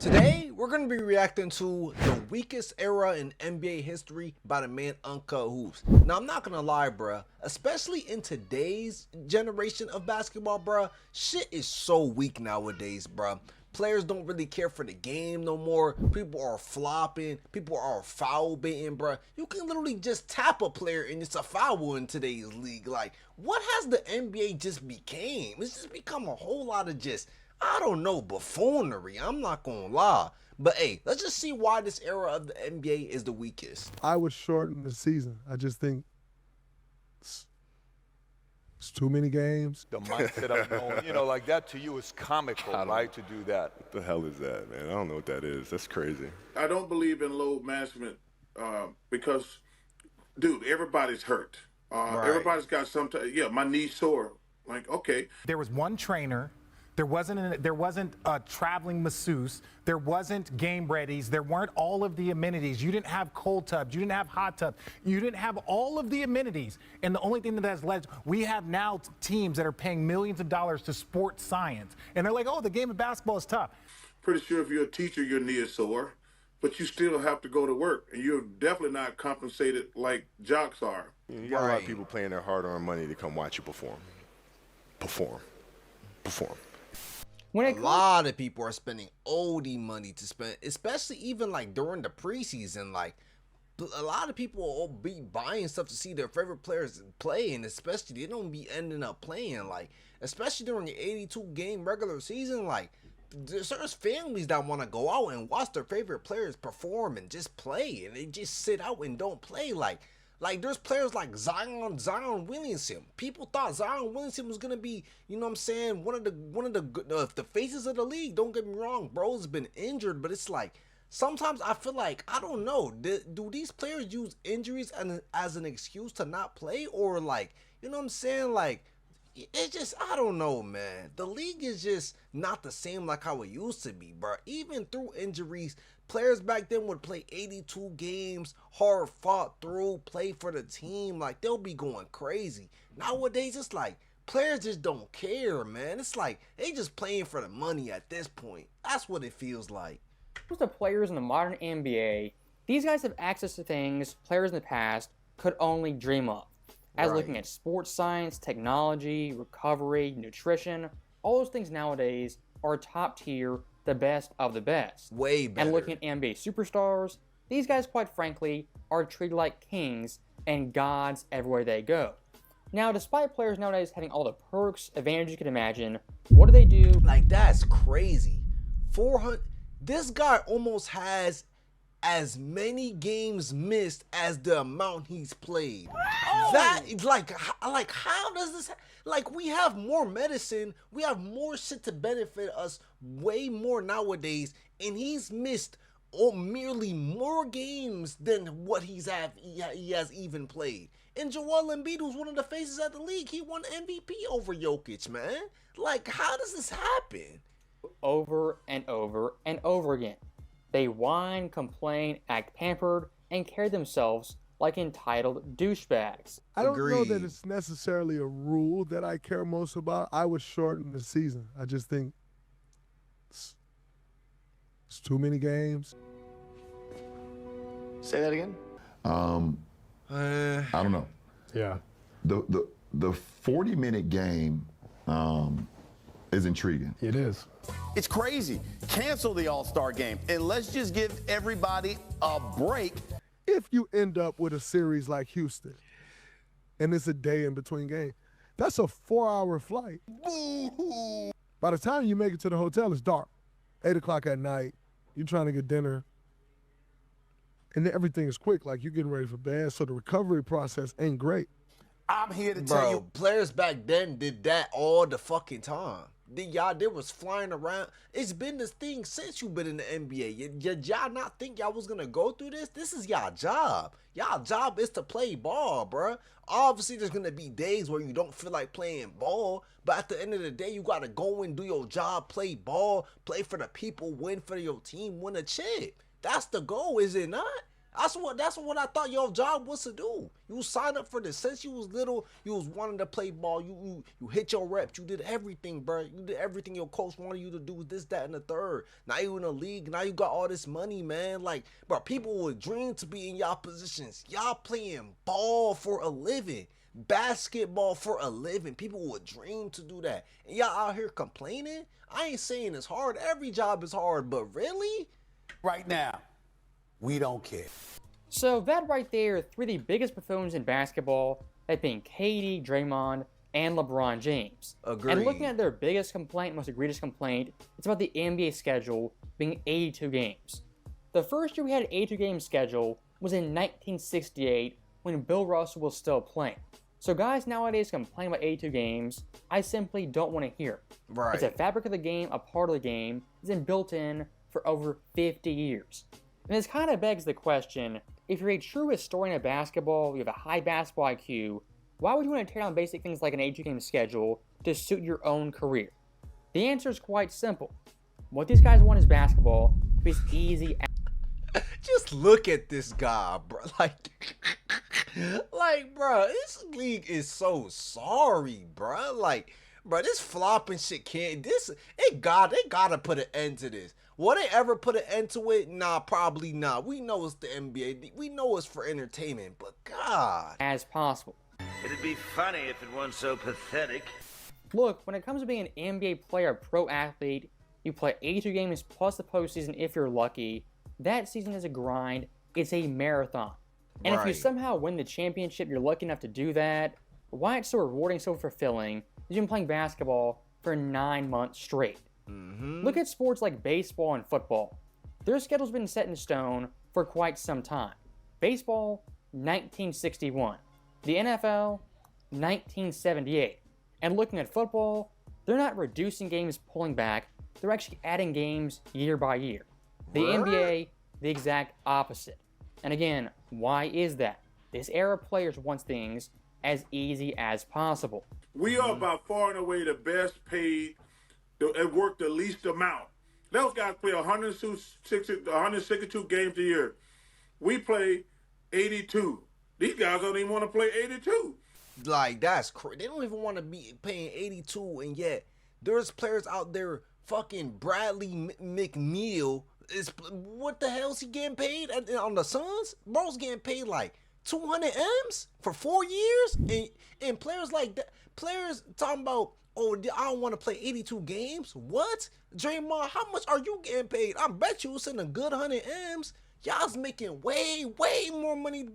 Today, we're going to be reacting to the weakest era in NBA history by the man Uncut Hoops. Now, I'm not going to lie, bruh. Especially in today's generation of basketball, bruh, shit is so weak nowadays, bruh. Players don't really care for the game no more. People are flopping. People are foul baiting, bruh. You can literally just tap a player and it's a foul in today's league. Like, what has the NBA just became? It's just become a whole lot of just, I don't know, buffoonery. I'm not gonna lie. But hey, let's just see why this era of the NBA is the weakest. I would shorten the season. I just think it's too many games. The mindset of going, like that to you is comical, right, to do that. What the hell is that, man? I don't know what that is. That's crazy. I don't believe in load management because, dude, everybody's hurt. Everybody's got some, my knee's sore. Like, okay. There was one trainer. There wasn't a traveling masseuse. There wasn't game readies. There weren't all of the amenities. You didn't have cold tubs. You didn't have hot tubs. You didn't have all of the amenities. And the only thing that has led, we have now teams that are paying millions of dollars to sports science. And they're like, oh, the game of basketball is tough. Pretty sure if you're a teacher, your knee is sore, but you still have to go to work. And you're definitely not compensated like jocks are. You got a lot of people paying their hard-earned money to come watch you perform. A lot of people are spending OD money to spend, especially even like during the preseason. Like, a lot of people will be buying stuff to see their favorite players play, and especially they don't be ending up playing. Like, especially during the 82 game regular season, like there's families that want to go out and watch their favorite players perform and just play, and they just sit out and don't play. Like there's players like Zion Williamson. People thought Zion Williamson was gonna be, one of the faces of the league. Don't get me wrong, bro's been injured, but it's like sometimes I feel like, I don't know, do these players use injuries as an excuse to not play, or like, like, it's just, I don't know, man. The league is just not the same like how it used to be, bro. Even through injuries, players back then would play 82 games, hard fought through, play for the team. Like, they'll be going crazy. Nowadays, it's like players just don't care, man. It's like they just playing for the money at this point. That's what it feels like. Most of the players in the modern NBA, these guys have access to things players in the past could only dream of. As looking at sports science, technology, recovery, nutrition, all those things nowadays are top tier, the best of the best. Way better. And looking at NBA superstars, these guys, quite frankly, are treated like kings and gods everywhere they go. Now, despite players nowadays having all the perks, advantages you can imagine, what do? Like, that's crazy. 400. This guy almost has as many games missed as the amount he's played. That is like how does this, like, we have more medicine, we have more shit to benefit us way more nowadays, and he's missed merely more games than what he has even played. And Joel Embiid, who's one of the faces of the league, he won MVP over Jokic, man. Like, how does this happen? Over and over and over again. They whine, complain, act pampered, and carry themselves like entitled douchebags. I don't know that it's necessarily a rule that I care most about. I would shorten the season. I just think it's too many games. Say that again? I don't know. Yeah. The 40-minute game is intriguing. It is. It's crazy. Cancel the All-Star game and let's just give everybody a break. If you end up with a series like Houston and it's a day in between games, that's a 4-hour flight. Boo-hoo. By the time you make it to the hotel, it's dark. 8 o'clock at night, you're trying to get dinner, and then everything is quick, like you're getting ready for bed, so the recovery process ain't great. I'm here to tell you. Players back then did that all the fucking time. They was flying around. It's been this thing since you been in the NBA. Y'all not think y'all was gonna go through this? This is y'all job. Y'all job is to play ball, bruh. Obviously, there's gonna be days where you don't feel like playing ball, but at the end of the day, you gotta go and do your job, play ball, play for the people, win for your team, win a chip. That's the goal, is it not? That's what I thought your job was to do. You signed up for this since you was little. You was wanting to play ball. You hit your reps. You did everything, bro. You did everything your coach wanted you to do. This, that, and the third. Now you in the league. Now you got all this money, man. Like, bro, people would dream to be in y'all positions. Y'all playing ball for a living. Basketball for a living. People would dream to do that. And y'all out here complaining? I ain't saying it's hard. Every job is hard, but really? Right now, we don't care. So that right there are three of the biggest buffoons in basketball, that being KD, Draymond, and LeBron James. Agreed. And looking at their biggest complaint, most egregious complaint, it's about the NBA schedule being 82 games. The first year we had an 82-game schedule was in 1968 when Bill Russell was still playing. So guys nowadays complain about 82 games. I simply don't want to hear it. Right. It's a fabric of the game, a part of the game. It's been built in for over 50 years. And this kind of begs the question, if you're a true historian of basketball, you have a high basketball IQ, why would you want to tear down basic things like an 82-game schedule to suit your own career? The answer is quite simple. What these guys want is basketball to be as easy as... Just look at this guy, bro. Like, bro, this league is so sorry, bro. Like, bro, this flopping shit can't. They gotta put an end to this. Will they ever put an end to it? Nah, probably not. We know it's the NBA. We know it's for entertainment, but God. As possible. It'd be funny if it weren't so pathetic. Look, when it comes to being an NBA player, a pro athlete, you play 82 games plus the postseason if you're lucky. That season is a grind. It's a marathon. And if you somehow win the championship, you're lucky enough to do that. Why it's so rewarding, so fulfilling, is you've been playing basketball for 9 months straight. Look at sports like baseball and football. Their schedule's been set in stone for quite some time. Baseball, 1961. The NFL, 1978. And looking at football, they're not reducing games, pulling back. They're actually adding games year by year. The NBA, the exact opposite. And again, why is that? This era of players wants things as easy as possible. We are by far and away the best paid and work the least amount. Those guys play 162 games a year. We play 82. These guys don't even want to play 82. Like, that's crazy. They don't even want to be paying 82, and yet there's players out there. Fucking Bradley McNeil is, what the hell is he getting paid on the Suns? Bro's getting paid like 200 M's for 4 years, and players like that, players talking about, oh, I don't want to play 82 games. What? Draymond, how much are you getting paid? I bet you it's in a good 100 M's. Y'all's making way more money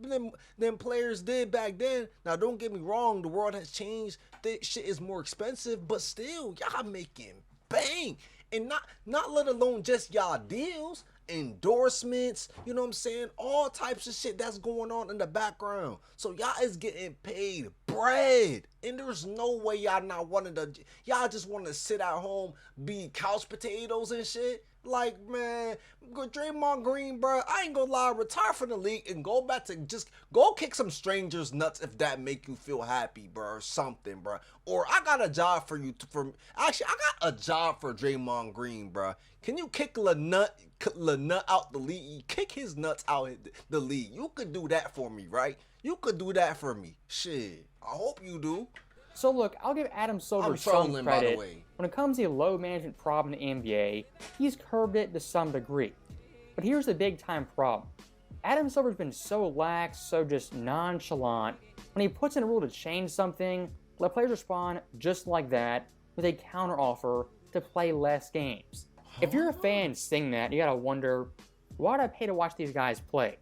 than players did back then. Now, don't get me wrong, the world has changed. This shit is more expensive, but still, y'all making bang. And not let alone just y'all deals, endorsements, you know what I'm saying? All types of shit that's going on in the background. So y'all is getting paid bread. And there's no way y'all not wanting to, y'all just want to sit at home, be couch potatoes and shit. Like, man, Draymond Green, bro, I ain't gonna lie, retire from the league and go back to just go kick some strangers nuts if that make you feel happy, bro, or something, bro. Or I got a job for you. Actually, I got a job for Draymond Green, bro. Can you kick Lanut out the league? Kick his nuts out the league. You could do that for me, right? You could do that for me. Shit, I hope you do. So look, I'll give Adam Silver some credit. By the way. When it comes to a low management problem in the NBA, he's curbed it to some degree. But here's the big time problem. Adam Silver's been so lax, so just nonchalant. When he puts in a rule to change something, let players respond just like that with a counteroffer to play less games. If you're a fan seeing that, you gotta wonder, why do I pay to watch these guys play?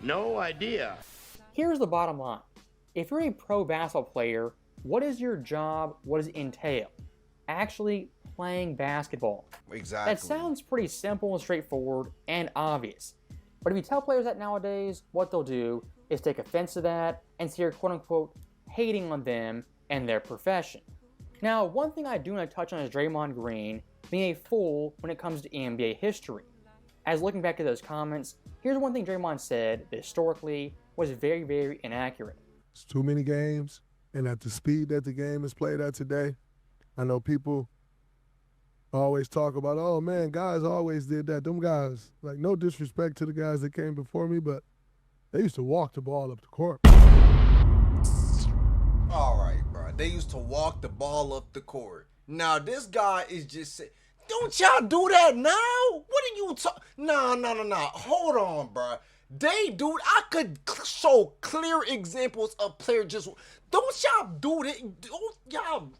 No idea. Here's the bottom line. If you're a pro basketball player, what is your job? What does it entail? Actually playing basketball. Exactly. That sounds pretty simple and straightforward and obvious. But if you tell players that nowadays, what they'll do is take offense to that and say you're quote-unquote hating on them and their profession. Now, one thing I do want to touch on is Draymond Green being a fool when it comes to NBA history. As looking back at those comments, here's one thing Draymond said that historically was very, very inaccurate. It's too many games. And at the speed that the game is played at today, I know people always talk about, oh man, guys always did that. Them guys, like, no disrespect to the guys that came before me, but They used to walk the ball up the court. All right, bro. They used to walk the ball up the court. Now this guy is just saying, don't y'all do that now? What are you talking? No. Hold on, bro. I could show clear examples of players just. Don't y'all do that? Don't y'all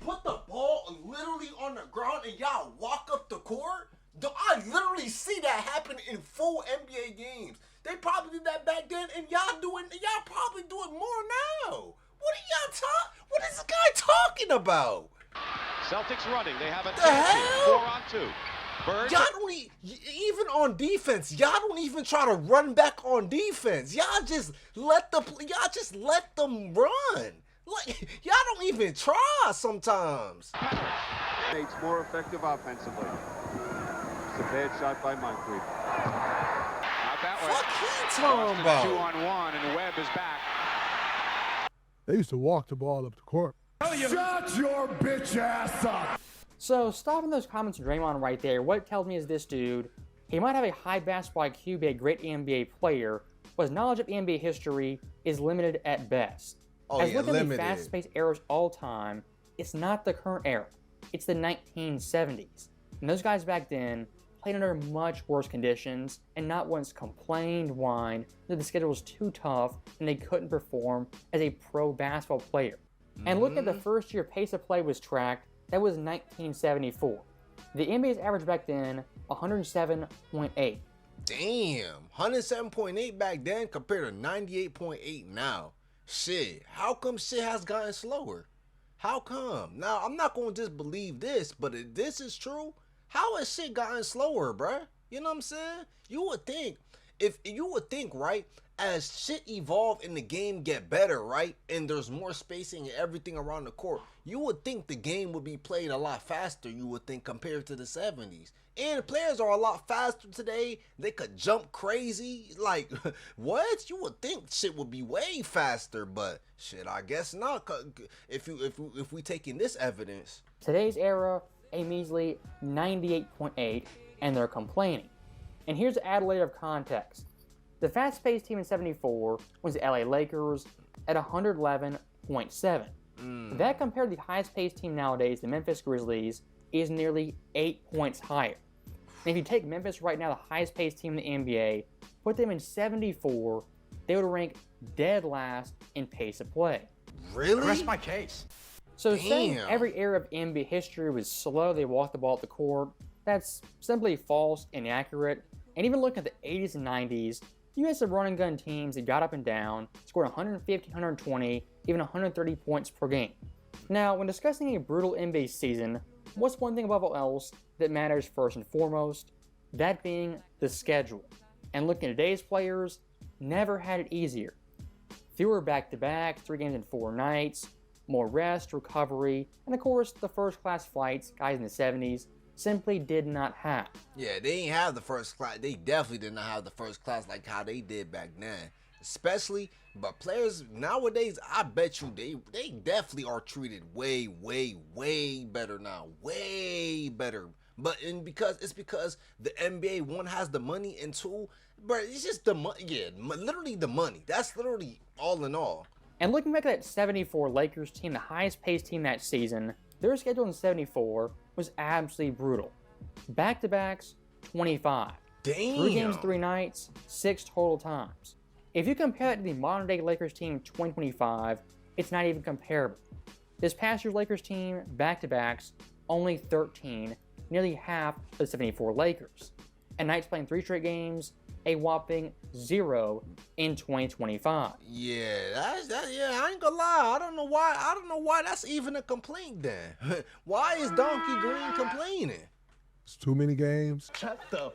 put the ball literally on the ground and y'all walk up the court? I literally see that happen in full NBA games. They probably did that back then, and y'all probably do it more now. What is this guy talking about? Celtics running. They have a 4-on-2. Bird. Y'all don't even on defense. Y'all don't even try to run back on defense. Y'all just let them run. Like y'all don't even try sometimes. It's more effective offensively. It's a bad shot by Moncrief. Not that way. What he talking about? 2-on-1, and Webb is back. They used to walk the ball up the court. Shut your bitch ass up. So stopping those comments from Draymond right there, what it tells me is this dude, he might have a high basketball IQ, be a great NBA player, but his knowledge of NBA history is limited at best. As looking at the fast-paced eras all time, it's not the current era. It's the 1970s. And those guys back then played under much worse conditions and not once complained, whined, that the schedule was too tough and they couldn't perform as a pro basketball player. And looking at the first year pace of play was tracked, that was 1974. The NBA's average back then, 107.8. Damn, 107.8 back then compared to 98.8 now. Shit, how come shit has gotten slower? How come? Now, I'm not going to just believe this, but if this is true, how has shit gotten slower, bruh? You know what I'm saying? You would think, right, as shit evolve and the game get better, right, and there's more spacing and everything around the court, you would think the game would be played a lot faster, you would think, compared to the 70s. And players are a lot faster today. They could jump crazy. Like, what? You would think shit would be way faster, but shit, I guess not. If we taking this evidence. Today's era, a measly 98.8, and they're complaining. And here's to add a layer of context. The fast-paced team in 74 was the LA Lakers at 111.7. That compared to the highest-paced team nowadays, the Memphis Grizzlies, is nearly 8 points higher. And if you take Memphis right now, the highest-paced team in the NBA, put them in 74, they would rank dead last in pace of play. Really? Rest my case. So saying every era of NBA history was slow, they walked the ball at the court, that's simply false, inaccurate. And even looking at the 80s and 90s, you had some run and gun teams that got up and down, scored 150, 120, even 130 points per game. Now, when discussing a brutal NBA season, what's one thing above all else that matters first and foremost? That being the schedule. And looking at today's players, never had it easier. Fewer back-to-back, 3 games in 4 nights, more rest, recovery, and of course the first-class flights guys in the 70s simply did not have. Yeah, they ain't have the first class. They definitely did not have the first class like how they did back then. Especially, but players nowadays, I bet you they definitely are treated way better now. Way better. But because the NBA, one, has the money, and two, but it's just the money. Yeah, literally the money. That's literally all in all. And looking back at that 74 Lakers team, the highest paced team that season, their schedule in 74 was absolutely brutal. Back-to-backs, 25. Damn. 3 games, 3 nights, 6 total times. If you compare that to the modern-day Lakers team 2025, it's not even comparable. This past year's Lakers team, back-to-backs, only 13, nearly half of the 74 Lakers. And nights playing 3 straight games, a whopping 0 in 2025. Yeah, I ain't gonna lie. I don't know why that's even a complaint then. Why is Donkey Green complaining? It's too many games. Shut the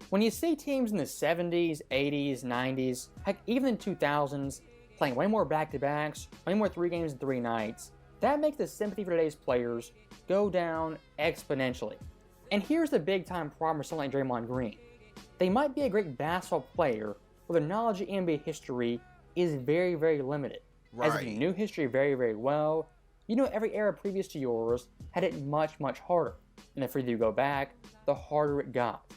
When you see teams in the 70s, 80s, 90s, heck, even in 2000s, playing way more back-to-backs, way more 3 games in 3 nights, that makes the sympathy for today's players go down exponentially. And here's the big-time problem with someone like Draymond Green. They might be a great basketball player, but their knowledge of NBA history is very, very limited. Right. As if you knew history very, very well, you know every era previous to yours had it much, much harder. And the further you go back, the harder it got.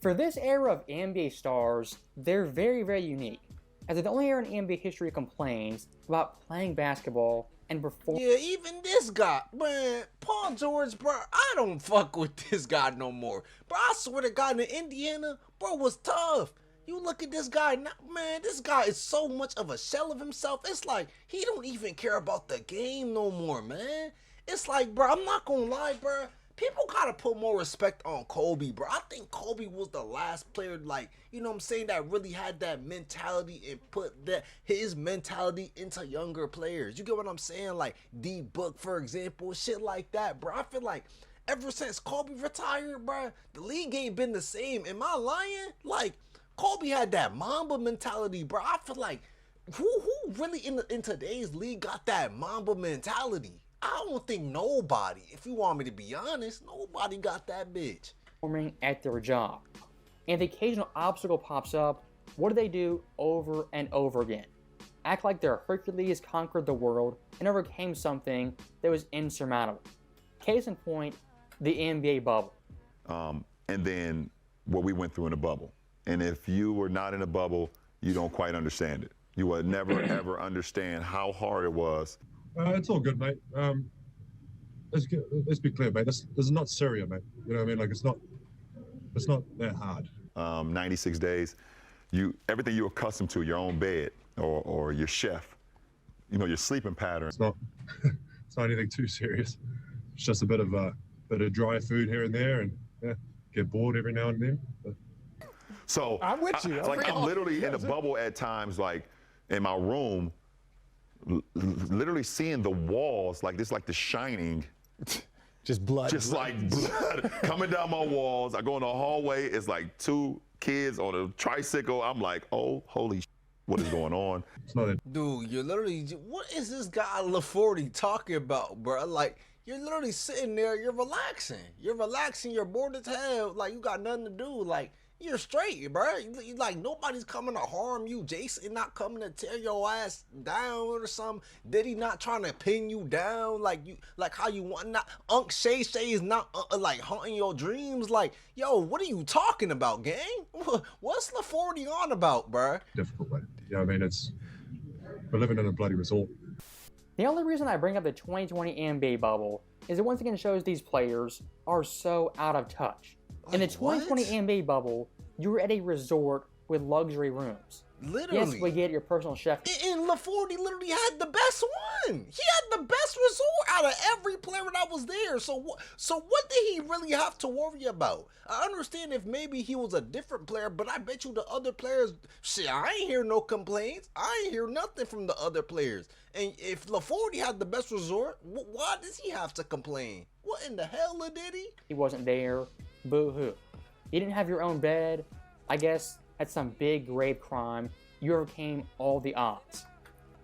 For this era of NBA stars, they're very, very unique, as they're the only era in NBA history that complains about playing basketball and performing. Yeah, even this guy, man, Paul George, bro, I don't fuck with this guy no more. Bro, I swear to God, in Indiana, bro, was tough. You look at this guy now, man, this guy is so much of a shell of himself. It's like, he don't even care about the game no more, man. It's like, bro, I'm not gonna lie, bro. People gotta put more respect on Kobe, bro. I think Kobe was the last player, like, you know what I'm saying, that really had that mentality and put his mentality into younger players. You get what I'm saying? Like D-Book, for example, shit like that, bro. I feel like ever since Kobe retired, bro, the league ain't been the same. Am I lying? Like, Kobe had that Mamba mentality, bro. I feel like who really in today's league got that Mamba mentality? I don't think nobody, if you want me to be honest, nobody got that bitch. Performing at their job. And if the occasional obstacle pops up, what do over and over again? Act like their Hercules conquered the world and overcame something that was insurmountable. Case in point, the NBA bubble. And then what we went through in the bubble. And if you were not in a bubble, you don't quite understand it. You will never, ever understand how hard it was. It's all good, mate. Let's be clear, mate. This is not Syria, mate. You know what I mean? Like, it's not that hard. 96 days, everything you're accustomed to, your own bed or your chef, you know, your sleeping pattern. It's not anything too serious. It's just a bit of dry food here and there, and yeah, get bored every now and then. But. So I'm with you. I'm literally in a bubble at times, like in my room. Literally seeing the walls like this, like The Shining, just blood, blood coming down my walls. I go in the hallway, it's like two kids on a tricycle. I'm like, oh, holy shit, what is going on? Dude, you're literally, what is this guy LaForty talking about, bro? Like, you're literally sitting there, you're relaxing, you're bored as hell, like you got nothing to do, like. You're straight, bro. Like, nobody's coming to harm you. Jason not coming to tear your ass down or something. Diddy not trying to pin you down like how you want. Not Unc Shay is not like haunting your dreams. Like, yo, what are you talking about, gang? What's LaForty on about, bro? Difficult, mate. Yeah, I mean, we're living in a bloody resort. The only reason I bring up the 2020 NBA bubble is it once again shows these players are so out of touch. In the 2020 NBA bubble, you were at a resort with luxury rooms. Literally. Yes, we get your personal chef. And LaForty literally had the best one. He had the best resort out of every player that was there. So what did he really have to worry about? I understand if maybe he was a different player, but I bet you the other players, shit, I ain't hear no complaints. I ain't hear nothing from the other players. And if LaForty had the best resort, why does he have to complain? What in the hell did he? He wasn't there. Boo-hoo. You didn't have your own bed. I guess that's some big grave crime. You overcame all the odds.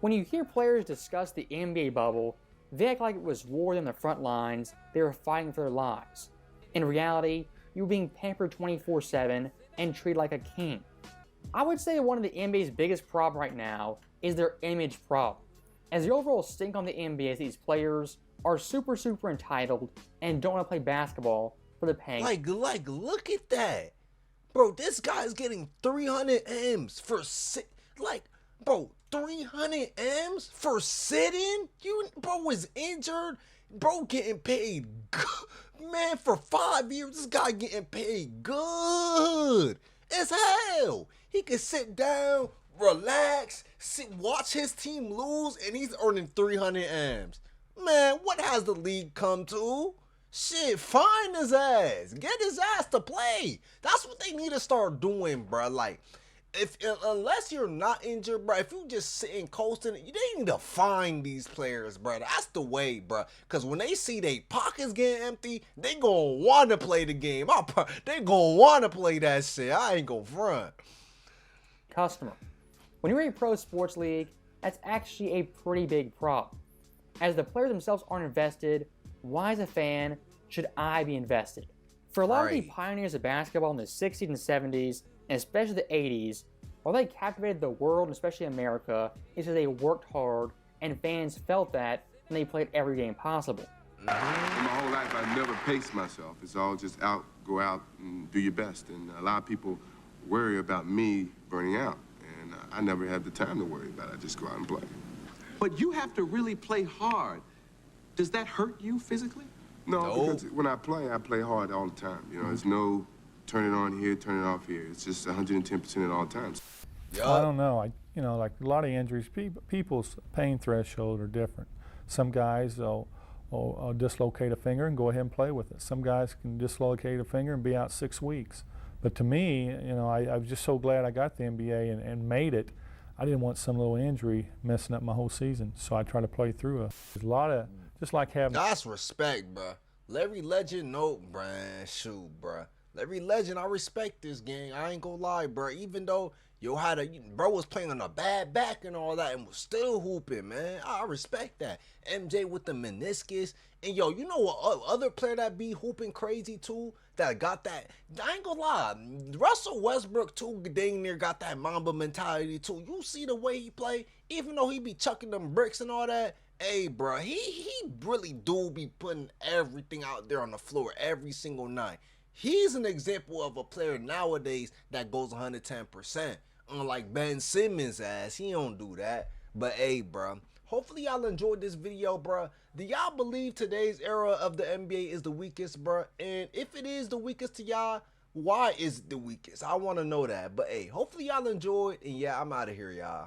When you hear players discuss the NBA bubble, they act like it was war on the front lines. They were fighting for their lives. In reality, you were being pampered 24/7 and treated like a king. I would say one of the NBA's biggest problem right now is their image problem. As the overall stink on the NBA is these players are super entitled and don't want to play basketball for the paying. Like, look at that. Bro, this guy's getting 300 M's for bro, 300 M's for sitting? Bro was injured. Bro getting paid good. Man, for 5 years, this guy getting paid good as hell. He can sit down, relax, watch his team lose, and he's earning 300 M's. Man, what has the league come to? Shit, find his ass. Get his ass to play. That's what they need to start doing, bro. Like, unless you're not injured, bro, if you just sitting coasting, they need to find these players, bro. That's the way, bro. Because when they see their pockets getting empty, they gonna want to play the game. They gonna want to play that shit. I ain't gonna front. Customer. When you're a pro sports league, that's actually a pretty big problem. As the players themselves aren't invested, why as a fan should I be invested? For a lot of the pioneers of basketball in the 60s and 70s, and especially the 80s, while they captivated the world, and especially America, it's because they worked hard and fans felt that when they played every game possible. My whole life, I never paced myself. It's all just go out and do your best. And a lot of people worry about me burning out. And I never had the time to worry about it. I just go out and play. But you have to really play hard. Does that hurt you physically? No, because when I play hard all the time. You know, there's no turn it on here, turn it off here. It's just 110% at all times. I don't know. Like a lot of injuries, people's pain threshold are different. Some guys will dislocate a finger and go ahead and play with it. Some guys can dislocate a finger and be out 6 weeks. But to me, I was just so glad I got the NBA and made it. I didn't want some little injury messing up my whole season, so I try to play through it. There's a lot of, just like having... That's respect, bro. Larry Legend, no, bruh, shoot, bruh. Larry Legend, I respect this gang. I ain't gonna lie, bro. Even though bro was playing on a bad back and all that and was still hooping, man. I respect that. MJ with the meniscus. And yo, you know what other player that be hooping crazy too? That got that, I ain't gonna lie, Russell Westbrook too dang near got that Mamba mentality too. You see the way he play, even though he be chucking them bricks and all that. Hey, bro, he really do be putting everything out there on the floor every single night. He's an example of a player nowadays that goes 110%. Unlike Ben Simmons' ass, he don't do that. But hey, bro, hopefully y'all enjoyed this video, bro. Do y'all believe today's era of the NBA is the weakest, bro? And if it is the weakest to y'all, why is it the weakest? I want to know that. But hey, hopefully y'all enjoyed. And yeah, I'm out of here, y'all.